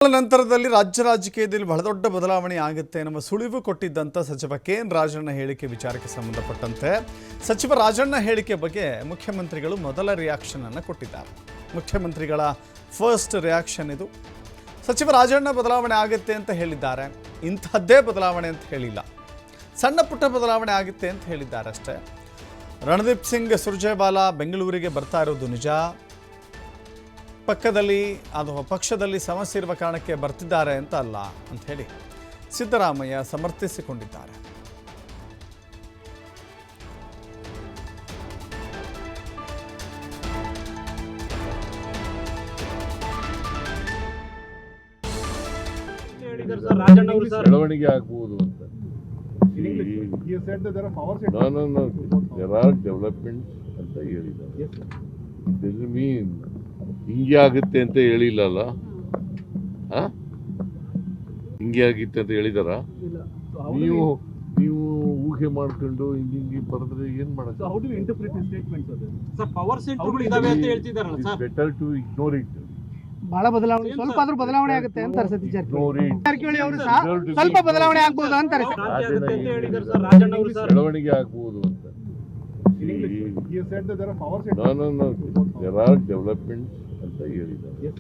ನಂತರದಲ್ಲಿ ರಾಜ್ಯ ರಾಜಕೀಯದಲ್ಲಿ ಬಹಳ ದೊಡ್ಡ ಬದಲಾವಣೆ ಆಗುತ್ತೆ ನಮ್ಮ ಸುಳಿವು ಕೊಟ್ಟಿದ್ದಂಥ ಸಚಿವ ಕೆ.ಎನ್. ರಾಜಣ್ಣ ಹೇಳಿಕೆ ವಿಚಾರಕ್ಕೆ ಸಂಬಂಧಪಟ್ಟಂತೆ ಸಚಿವ ರಾಜಣ್ಣ ಹೇಳಿಕೆ ಬಗ್ಗೆ ಮುಖ್ಯಮಂತ್ರಿಗಳು ಮೊದಲ ರಿಯಾಕ್ಷನ್ ಅನ್ನು ಕೊಟ್ಟಿದ್ದಾರೆ. ಮುಖ್ಯಮಂತ್ರಿಗಳ ಫಸ್ಟ್ ರಿಯಾಕ್ಷನ್ ಇದು. ಸಚಿವ ರಾಜಣ್ಣ ಬದಲಾವಣೆ ಆಗುತ್ತೆ ಅಂತ ಹೇಳಿದ್ದಾರೆ, ಇಂಥದ್ದೇ ಬದಲಾವಣೆ ಅಂತ ಹೇಳಿಲ್ಲ, ಸಣ್ಣ ಪುಟ್ಟ ಬದಲಾವಣೆ ಆಗುತ್ತೆ ಅಂತ ಹೇಳಿದ್ದಾರೆ ಅಷ್ಟೇ. ರಣದೀಪ್ ಸಿಂಗ್ ಸುರ್ಜೇವಾಲಾ ಬೆಂಗಳೂರಿಗೆ ಬರ್ತಾ ಇರೋದು ನಿಜ, ಪಕ್ಕದಲ್ಲಿ ಅಥವಾ ಪಕ್ಷದಲ್ಲಿ ಸಮಸ್ಯೆ ಇರುವ ಕಾರಣಕ್ಕೆ ಬರ್ತಿದ್ದಾರೆ ಅಂತ ಅಲ್ಲ ಅಂತ ಹೇಳಿ ಸಿದ್ದರಾಮಯ್ಯ ಸಮರ್ಥಿಸಿಕೊಂಡಿದ್ದಾರೆ. ಬೆಳವಣಿಗೆ ಆಗ್ಬಹುದು ಅಂತ ಡೆವಲಪ್ಮೆಂಟ್ ಅಂತ ಹೇಳಿದ್ದಾರೆ. ಮೀನ್ ಹಿಂಗೆ ಆಗುತ್ತೆ ಅಂತ ಹೇಳಿಲ್ಲಲ್ಲ, ಹಿಂಗೆ ಆಗಿತ್ತೆ ಅಂತ ಹೇಳಿದಾರ? ನೀವು ಊಹೆ ಮಾಡ್ಕೊಂಡು ಹಿಂಗೆ ಬರೆದ್ರೆ ಏನ್ ಮಾಡಕ್ಕೆ? Better to ignore it. ಬಹಳ ಬದಲಾವಣೆ, ಸ್ವಲ್ಪ ಆದ್ರೂ ಬದಲಾವಣೆ ಆಗುತ್ತೆ ಅಂತಾರೆ ಸತೀಶ್ ಜಾರಕಿಹೊಳಿ ಅವರು ಸಹ ಸ್ವಲ್ಪ ಬದಲಾವಣೆ ಆಗ್ಬಹುದು ಅಂತಾರೆ. ಬೆಳವಣಿಗೆ ಆಗ್ಬಹುದು ಅಂತ ಡೆವಲಪ್ಮೆಂಟ್ ಅಂತ ಹೇಳಿದ್ದಾರೆ.